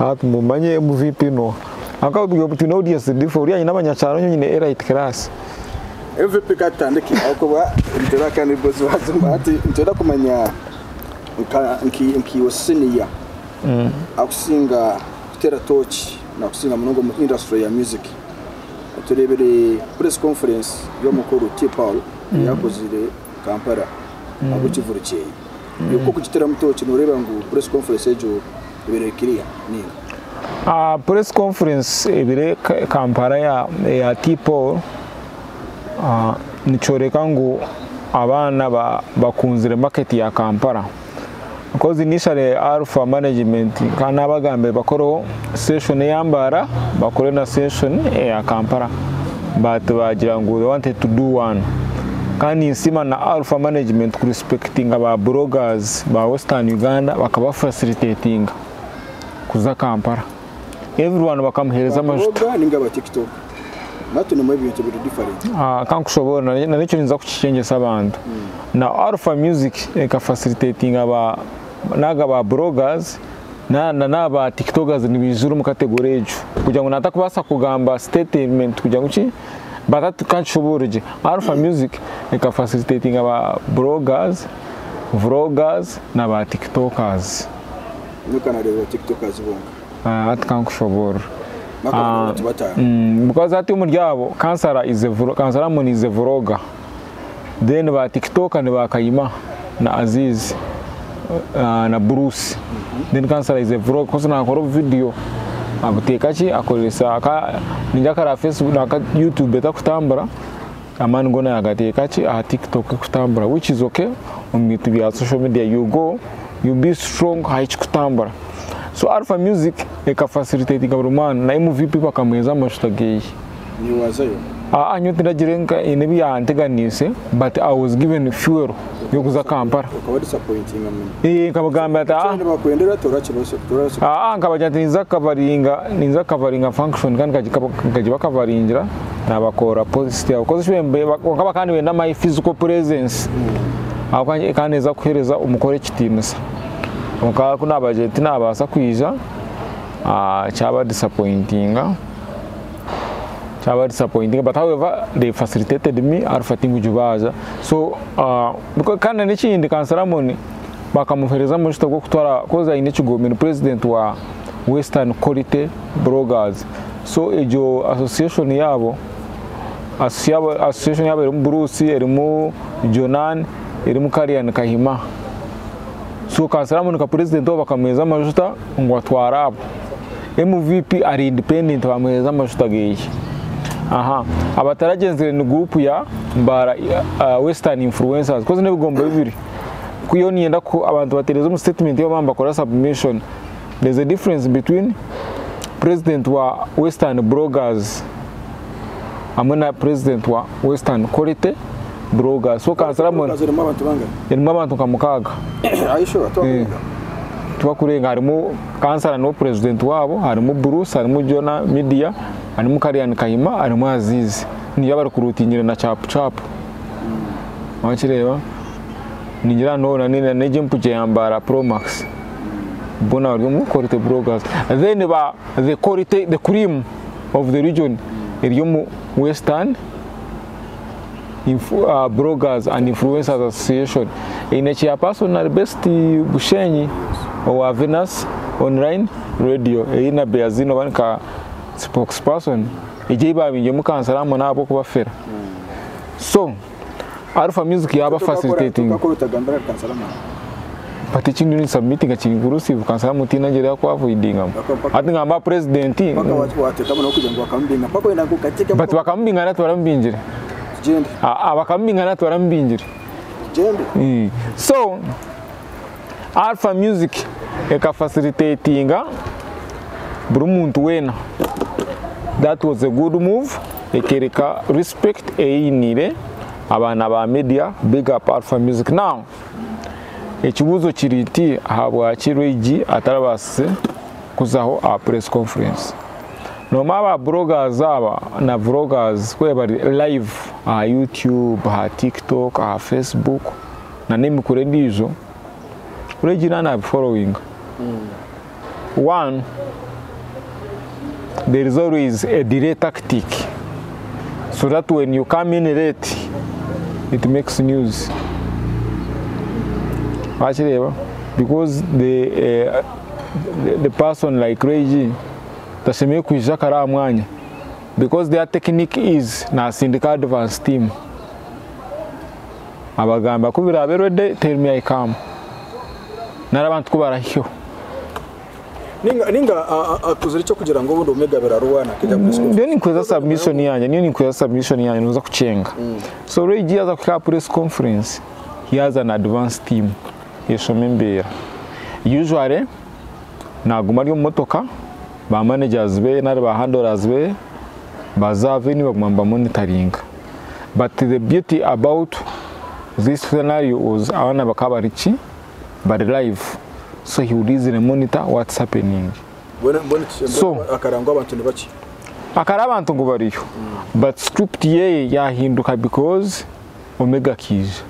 at mumanye MVP no aka ubwo audience different ya n'abanyacaro nyine elite class MVP katandiki akoba ndera kandi boss wazuma ati ndera kumanya nki wasiniya akusinga kutera torch na kusinga munongo mu industry ya music turebere press conference yo mukuru T Paul yakozire Kampala agukivurukiye yuko kugitera mutoci nureba ngo press conference ejo ibere kiriya ninga press conference ibere Kampala ya T Paul nicoreka ngo abana bakunzire market ya Kampala because initially Alpha management kana bagambe bakoro session yambara bakore na session ya Kampala but bagira ngo they wanted to do one kandi insima na Alpha management ku respecting aba bloggers ba Western Uganda bakaba facilitating kuza Kampala everyone bakamuhereza amajuta ninga ba TikTok natu no mubintu biri different kankushobora na nicyo niza kucicengesa abantu na Alpha Music eka facilitating aba naga ba bloggers na ba TikTokers nibijuru mu category ejo kugira ngo natakubasa kugamba statement kugira ngo ki batatu kanshoboroje Alpha Music eka facilitating aba bloggers vloggers na ba TikTokers nukana rero TikTokers bonga atkankushobora because ati umuryabo kansara kansara moni is a vlogger then ba TikTok and ba Kayima na Aziz na Bruce then kansara is a vlog because na akora video abutekachi akolesa ka ninjakara Facebook na YouTube beta kutambara amani ngona yagatekachi TikTok kutambara which is okay on YouTube ya social media you be strong haichi kutambara. So Alpha Music eka facilitating abruman na MVP bakamweza amashutageye ni wazayo anyotira jirenga inebi ya anteganise but I was given fuel yo kuza Kampala ukaba disappointing amene kabagamba ata bakwendera torachibose nkabajya ninza covering function kandi kaji bakavaringira nabakora post ya because shembe bakaba kandi wenda my physical presence akanye kaneza kuhereza umukore kitinisa muka kuna budget nabasa kwiza cyaba disappointing but however they facilitated me Alpha team jubaza so because kana n'ikindi kansaramoni bakamuhereza mu shito go kutwara koza inekigomero president wa Western Quality Bloggers so ejo association yabo mu Bruce erimo Jonan erimo Karian Kahima so kansaramoni ka president bakamweza amajuta ngo atwara abo MVP ari independent bamweza amajuta geye abataragenze ni group ya mbara Western influencers koze nebigomba bibiri kuyo niyenda ko abantu batereza mu statement yo bamba kora submission. There's a difference between president wa Western Bloggers amana president wa Western Quality Bloggers so kansaramoni irimo abantu kamukaga ayisho tubakurenga harimo kansara no president wabo harimo Bruce harimo Jona Media harimo Karian Kahima harimo Aziz niyo bari kurutingire na chap wakireba ningira nona nina neje mpuje yambara Pro Max bona bari mu Quality Bloggers then ba the quality the cream of the region iriyo mu Western Bloggers and Influencers Association inachi ya personal best Bushenyi wa Venus Online Radio ina Beazino banka spokesperson ijiba binje mukansaramo nabo kubafera so Alpha Music yaba facilitating pati chindi ni submitting achingurusivye kansaramo tinangere kwa avoidinga ati ngamba president kama nokuja ngo akambinga pako ina gukatika but bakambinga na twarambinjire jende bakambinga na twarambinjire jende so Alpha Music eka facilitatinga buri muntu wena that was a good move ekereka respect einire abana ba media big up Alpha Music now ekibuzo kiriti habwa kirwegi atarabase kuzaho a press conference no maba bloggers aba na vloggers kweba live YouTube TikTok Facebook na nemikure ndizo urejina na following one there is always a delay tactic, so that when you come in late, it makes news. Actually, because the person like Reggie, tashemeye kuja kara mwanya, because their technique is na syndical advance team. Abagamba kubira aberode tell me I come. Narabantu kubarahiyo. Ninga akuzira cyo kugira ngo ubundi Omega beraruwana kijya press. Ndio nikweza submission yanje, nuza kuchenga. So Reggie has a press conference. He has an advanced team. Yeshomembera. Usually naguma ari motoka ba managers be nari ba handlers be bazave ni bagomba monitoring. But the beauty about this scenario was abana bakabarichi but live, so he would easily monitor what's happening. So akarangwa abantu ni baki abantu ngo bariyo, but script ye yahinduka because Omega kije.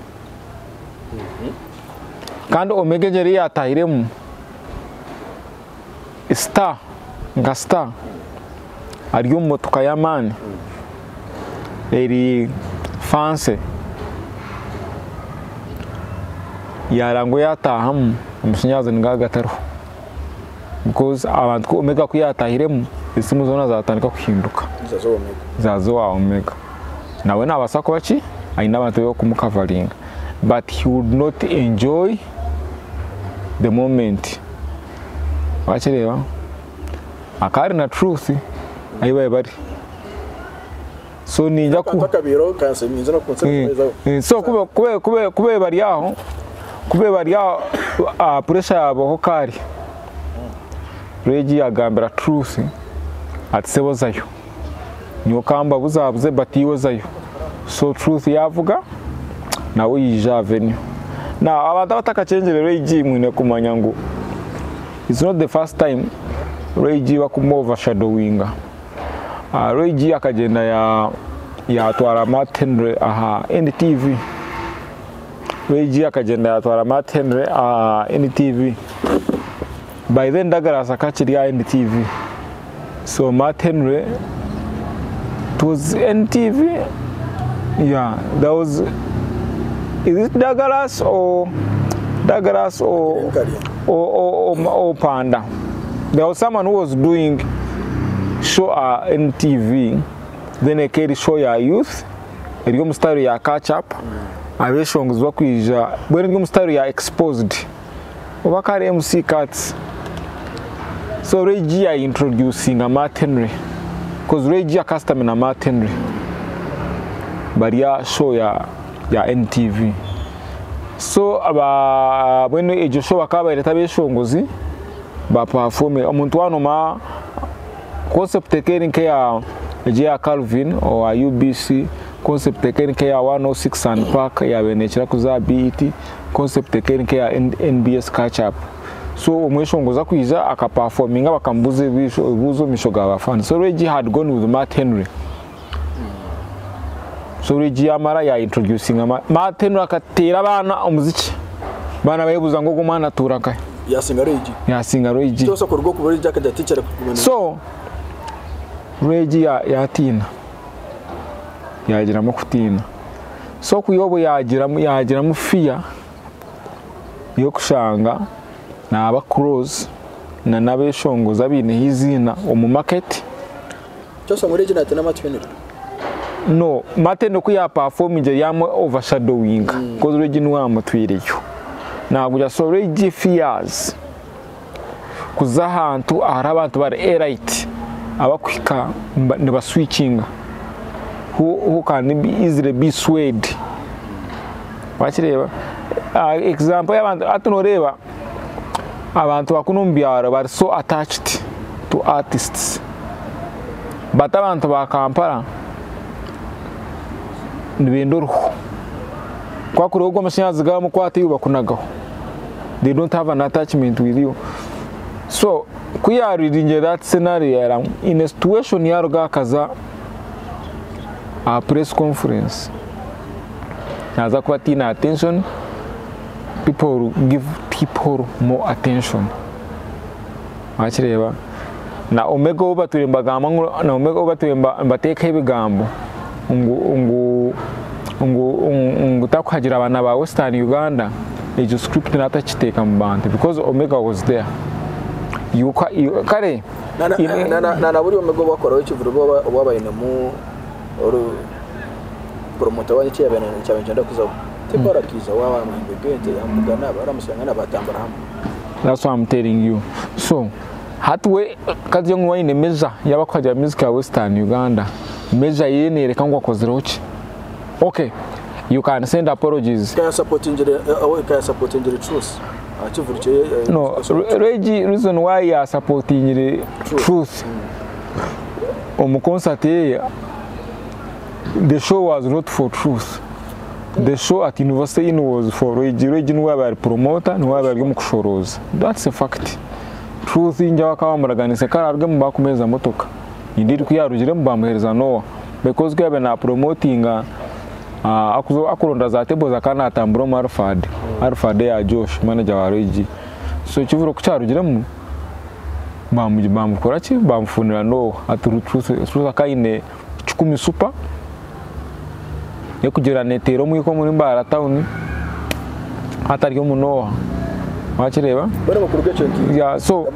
Kandi Omega jeri yatahiremu star ariyo motoka ya mani eri fanse yarango yatahamu umushinyazo ngagataro, because abantu ko Omega kuyatahiremu isimu zona zatandika kuhinduka zazo wa Omega nawe nabasako baki aina abantu yo kumukavaringa, but he would not enjoy the moment. Wachelewa akari na truth ayibaye bari, so ninja ku kabiro kanseminza no concept so kube bari aho pressure yabo ho kari Reggie agambira truth atsebozayo niyo kamba buzabuze batiyozayo, so truth yavuga nawe yijaveni na abantu batakacengere Reggie mwine kumanya ngo it's not the first time Reggie wakumova shadowinga. Reggie akagenda ya twara Matt Henry aha NTV. Reggie akagenda ya twara Matt Henry NTV. By then Douglas akachiri ya NTV. So Matt Henry, it was NTV. Yeah, that was, is it Douglas or Panda? There was someone who was doing show NTV, then a carry show ya youth, a young story ya catch up, a very strong work with when you story ya exposed. Overcar MC cuts. So Reggie are introducing a Matt Henry, because Reggie a customer na Matt Henry, but ya show ya NTV. So when ejo show akaba ileta beshongozi ba perform umuntu wano ma concept technique ya Calvin or UBC, concept technique ya 106 and Park ya benechira kuza BET, concept technique ya NBS catch up. So umweshongoza kwiza akaperforminga bakambuze bizo mishoga abafana. So Reggie had gone with Matt Henry. So Reggie amara ya introducing Matt Henry akatera abana umuziki bana bayibuza ngo gumana turaka yasinga Reggie cyose kurwo kubari jakajya teacher kumena. So Reggie yatina yagira mu kutina, so kuyobo yagira mu fear yo kushanga na aba close na nabeshongoza bine hizina mu market cyose muri Reggie natena Matt Henry. No, Martin ku ya performing yamo overshadowing because Reggie no amutwiriyo naguja. So Reggie fears kuza hantu ahari abantu bari elite abakwika ne baswitching who can be easily be swayed. Wachireba example y'abantu atunoreba abantu bakunumbyara bari so attached to artists, but abantu ba Kampala nibendoro kwa kurogo amashanyazi gamu mukwati yubakunagaho, they don't have an attachment with you. So kuya reading that scenario in a situation yaruga kaza a press conference naza kwatina attention, people give people more attention. Achireba na Omega uba tulimbagamba na Omega uba tulimbateka ibigambo ngo takuhagira abana ba Western Uganda ejo script natakiteka mu bantu because Omega was there kare na buri Omega bakora ikivuro wabayine mu promoter w'iki yabana cyabanje kuzaho tebara kiza waba mbegete yamugana baramusanga batambara hamwe. That's what I'm telling you. So hatwe kazi ngo wayine measure yabakwagira music ya Western Uganda measure yene yerekangwa akozero ki. Okay, you can send apologies. Can supporting the truth. No, Reggie, reason why you are supporting the truth. Concert, the show was not for truth. The show at University was for Reggie. Reggie were promoter and were mukushoroza. That's a fact. Truth in Jawaka Maraganise Karagam Bakumeza Motoka. Indeed, we are Bamuherza Noah because we are promoting. Akuronda za tebo zakana atambro Arfad ya Josh manager wa Reggie. So kivuro kucyarugiramo bamukora ki bamfunira no aturutuza kaine 10 super yo kugira netero mwiko muri Mbara town hatari umunoha wakireba bari bakuruga cyenti ya so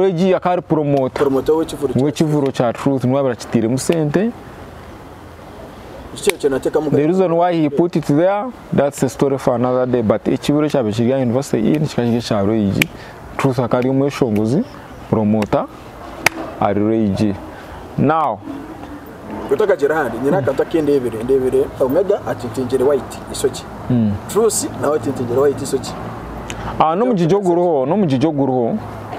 Reggie akari promoter w'ikivuro cha truth nwa barakitire musente. The reason why he put it there, that's a story for another day. But ikiburo cyabishiga university in kikashige cha Reggie truth akari umweshongozi promoter ari Reggie. Now kutaka jirahandi nyina kataka ndebere Omega atintingere white isoki truth nawe atintingere white isoki no mujijoguro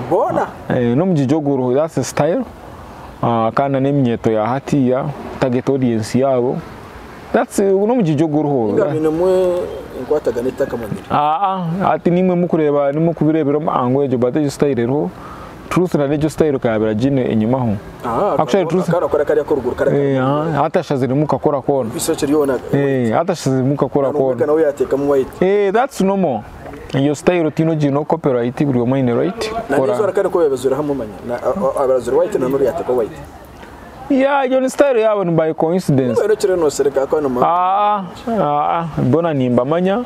bona no mujijoguro that's a style kana nemyeto ya hatiya target audience yabo. That's no mujijoguro ngabino mwe inkwataga netaka munira ati nimwe mukureba nimo kubirebera angwejo bate style ro truth na nejo style kabira jine inyuma ho actually truth kara kari akoruguru kara hata shazire mukakora kona isoche riona hata shazire mukakora kona kana uyateka mu white that's normal iyo style tino jino copyright buri mine right kora na kari ko yabazura hamumanya na abazura white na nuri yateka white. Yeah, your style yabo by coincidence. Bona nimba manya.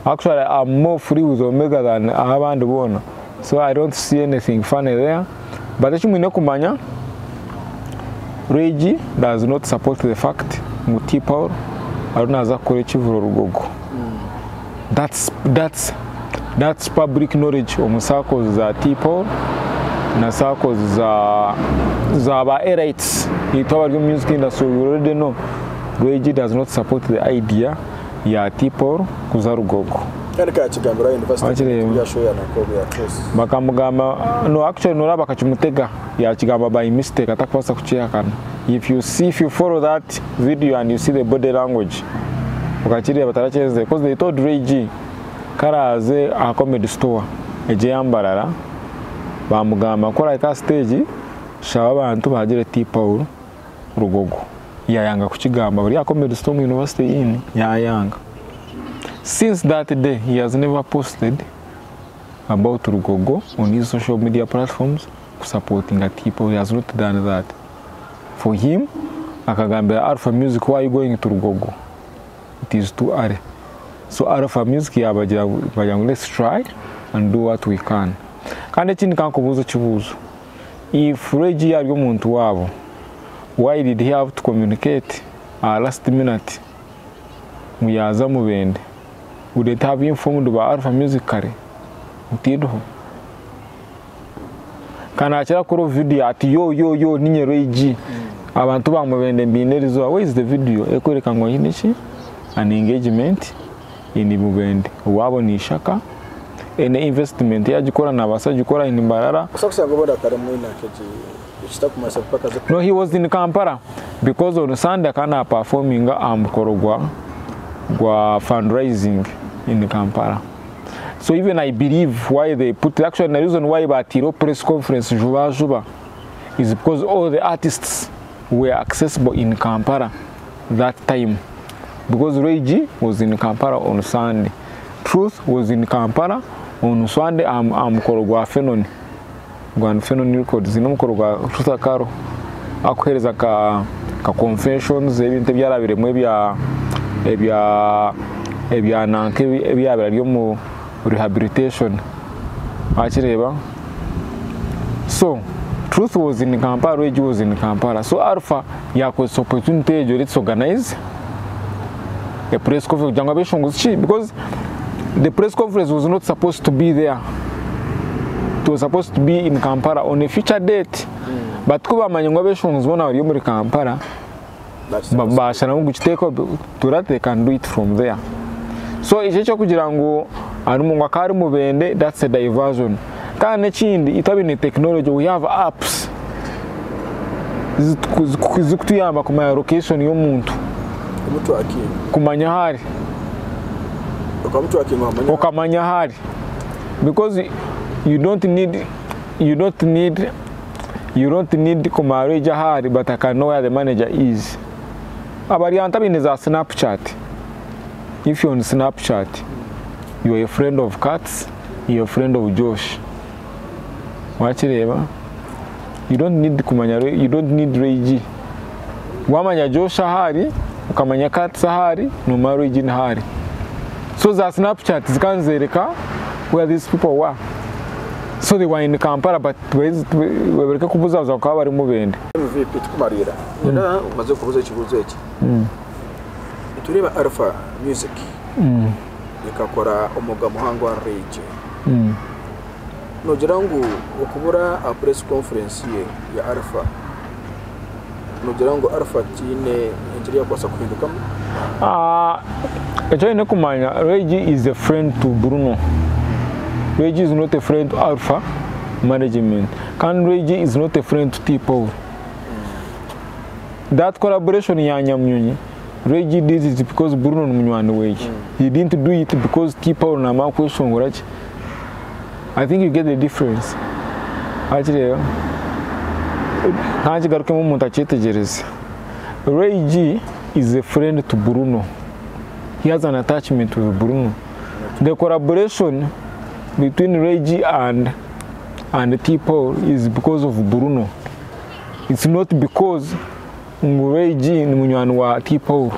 Actually, I'm more free with Omega than abandi bona. So I don't see anything funny there. But actually, kumanya, Reggie does not support the fact Mutipa aruna za kore chivuro rugogo. That's public knowledge. Omusako za T-Paul na sako za ba elites itawa ryo music industry you already know. Reggie does not support the idea ya T-Paul kuza rugogo. Kandi ka kigambira university ya show ya nakobe ya truth. Bakamugamba no actually no raba kachimutega ya kigamba by mistake atakwasa kuchiyakana. If you follow that video and you see the body language ukachiri bataracheze because they told Reggie karaze a comedy store eje yambarara bamugamba kora ka stage shaba abantu bagire T-Paul rugogo yayanga kukigamba bari comedy store university in yayanga. Since that day he has never posted about rugogo on his social media platforms supporting a T-Paul. He has not done that. For him akagambira Alpha Music, why are you going to rugogo? It is too early. So Alpha Music yabagira let's try and do what we can. Kandi chini kankubuzo chibuzo, if Reggie ari umuntu wabo, why did he have to communicate last minute muyaza mubende? Would it have informed about Alpha Music kare utido kana achira kuro video ati yo ninye Reggie abantu bamubende mbinerizo. Where is the video ekwereka ngo yinishi an engagement ini mubende wabo ni shaka ene investment yajikora na basajikora in Mbarara. No, he was in Kampala because on Sunday kana performing mkorogwa fundraising in Kampala. So even I believe why they put actually the reason why Batiro press conference Juba is because all the artists were accessible in Kampala that time, because Reggie was in Kampala on Sunday, Truth was in Kampala on Sunday. I'm Korogwa Fenon Rwanda Phenon Records n'umukoro rwa Truth Karo akuhereza ka confessions ebintu byarabiremwe ebya nanke byabira ryo mu rehabilitation akireba. So Truth was in Kampala, Rage was in Kampala. So Alpha yakoze opportunity to organize a press conference because the press conference was not supposed to be there. It was supposed to be in Kampala on a future date. But kuba manyongo beshongs bona bari muri Kampala. Babasha namu guteka turate they can do it from there. So icyo cyo kugira ngo ari mu ngakari mu bende, that's a diversion. Kandi kindi itabine technology, we have apps zikutuyamba kuma location y'omuntu kumanya hari ukamanya hari, because you don't need kumareja hari, but I can know where the manager is. Abari antabine za Snapchat. If you're on Snapchat, you are a friend of Cats, you're a friend of Josh. Wachireba, you don't need kumanya, you don't need Regi. Wamanya Josh hari, ukamanya Cats hari, no marriage in hari. So the Snapchat zikanzereka where these people were. So they were in Kampala, but we kubuza bakaba bari mu bende. MVP tukumarira. Nda umaze kubuza ikibuzo iki. Tureba Alpha Music. Ikakora umuga muhango wa Rage. Nogira ngo ukubura a press conference ya Alpha. Nogira ngo Alpha tine injiri yakwasa kuhinduka. Ejo ine kumanya Rage is a friend to Bruno. Rage is not a friend to Alpha management. Can Rage is not a friend to T-Paul. That collaboration ya Nyamnyonyi, Rage did it because Bruno Mnywana Wage. He didn't do it because T-Paul na ma question ngurachi. I think you get the difference. Actually, Haji garuke mu muntu acitegereza. Rage is a friend to Bruno. He has an attachment with Bruno. The collaboration between Rage and T-Paul is because of Bruno. It's not because Rage ni munywani wa T-Paul.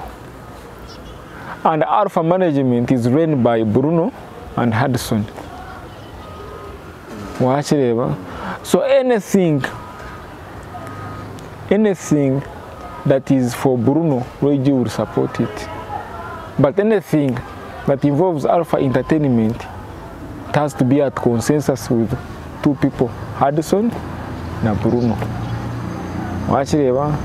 And Alpha management is run by Bruno and Hudson. Wachireba. So anything that is for Bruno, Rage will support it. But anything that involves Alpha Entertainment, it has to be at consensus with two people, Hudson and Bruno. Wachireba.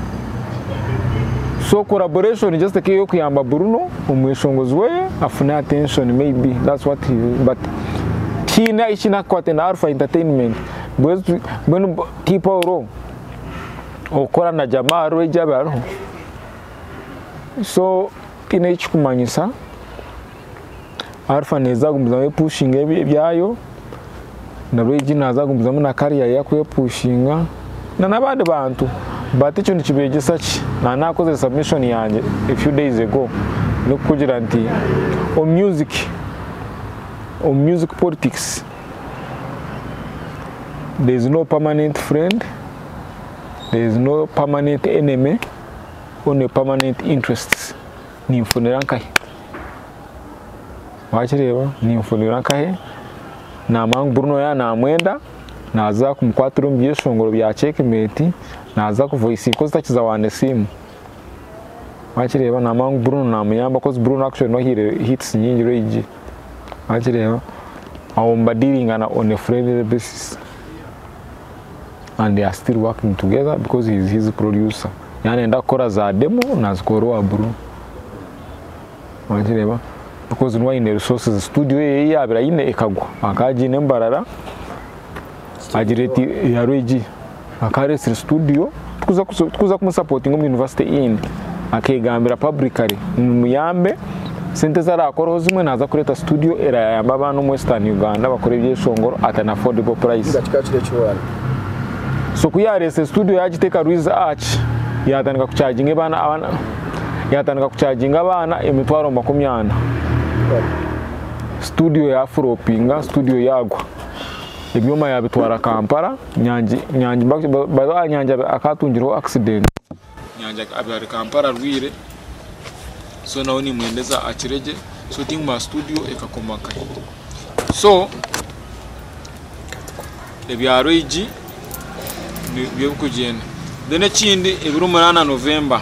So collaboration is just a key kuyamba Bruno, umweshongozwe, afuna attention, maybe that's what he will. But China ishina kwate na Alpha Entertainment. Bwenu T-Paul ro okora na jamaa Rage abaro. So ine ichikumanyisa Alpha neza gumuzame pushing ebyayo na Rage naza gumuzame na career yakwe pushinga na nabandi bantu. But icyo ndikibegesa ki na nakoze submission yanjye a few days ago no kugira nti on music politics there is no permanent friend, there is no permanent enemy, only permanent interests. Ni mfunira nkahe wachireba, ni mfunira nkahe na mangu Bruno ya na mwenda naza kumkwatira byeshongoro bya checkmate naza ku voice ko zitakiza wane simu wachireba na mangu Bruno na muyamba cause Bruno actually no hits nyingi Rage wachireba awomba dealing on a friendly basis and they are still working together because he is his producer. Yani enda kora za demo na zikoroa Bruno wachireba because no in resources studio ye yabira ine ekagwa akaji nembarara agireti ya Rage akarese studio tukuza kumusupporting mu university in akegambira publicly muyambe sente zarakoro zimwe naza kureta studio era yamba abantu mu Western Uganda bakore byeshongoro at an affordable price. So kuyarese studio yagiteka Ruiz Arch yatandika kucharging abana yatandika kucharging abana emitwaro 20 studio ya Afropinga studio yagwa ibyuma yabitwara Kampala nyanji baza nyanja akatungiraho accident nyanja abari Kampala rwire so nawe ni mwendeza akirege shooting ma studio ekakomaka so ebyaro iji byo kugenda dene kindi ebiro 8 November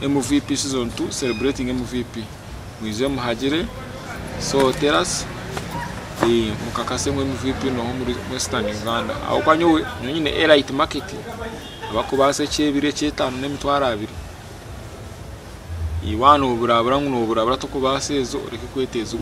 MVP season 2 celebrating MVP museum hagire so terrace mukakase mu MVP no muri Western Uganda aho kwanyowe nyine elite market abakubase cyebire cyetanu n'emitwara abiri iwano burabura ngo burabura to kubasezo ureke kweteza